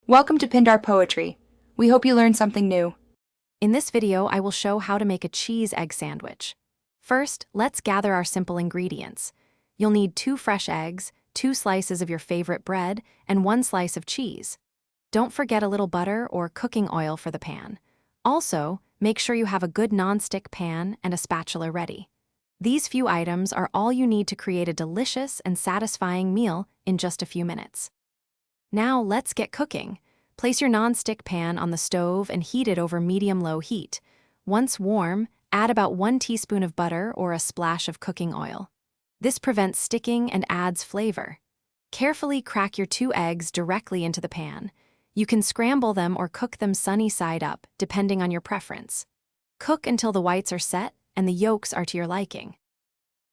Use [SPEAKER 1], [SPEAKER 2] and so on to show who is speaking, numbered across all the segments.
[SPEAKER 1] Welcome to Pindar Poetry. We hope you learned something new.
[SPEAKER 2] In this video, I will show how to make a cheese egg sandwich. First, let's gather our simple ingredients. You'll need 2 fresh eggs, 2 slices of your favorite bread, and 1 slice of cheese. Don't forget a little butter or cooking oil for the pan. Also, make sure you have a good non-stick pan and a spatula ready. These few items are all you need to create a delicious and satisfying meal in just a few minutes. Now let's get cooking. Place your non-stick pan on the stove and heat it over medium-low heat. Once warm, add about 1 teaspoon of butter or a splash of cooking oil. This prevents sticking and adds flavor. Carefully crack your 2 eggs directly into the pan. You can scramble them or cook them sunny side up, depending on your preference. Cook until the whites are set and the yolks are to your liking.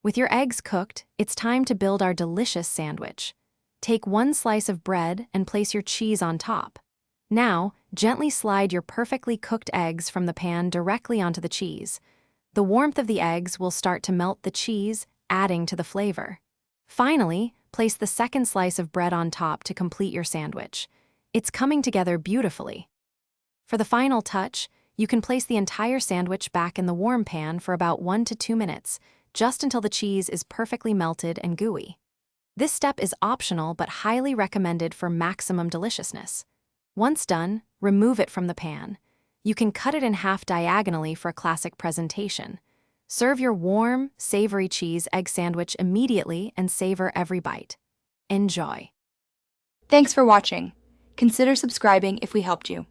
[SPEAKER 2] With your eggs cooked, it's time to build our delicious sandwich. Take 1 slice of bread and place your cheese on top. Now, gently slide your perfectly cooked eggs from the pan directly onto the cheese. The warmth of the eggs will start to melt the cheese, adding to the flavor. Finally, place the 2nd slice of bread on top to complete your sandwich. It's coming together beautifully. For the final touch, you can place the entire sandwich back in the warm pan for about 1 to 2 minutes, just until the cheese is perfectly melted and gooey. This step is optional but highly recommended for maximum deliciousness. Once done, remove it from the pan. You can cut it in half diagonally for a classic presentation. Serve your warm, savory cheese egg sandwich immediately and savor every bite. Enjoy!
[SPEAKER 1] Thanks for watching. Consider subscribing if we helped you.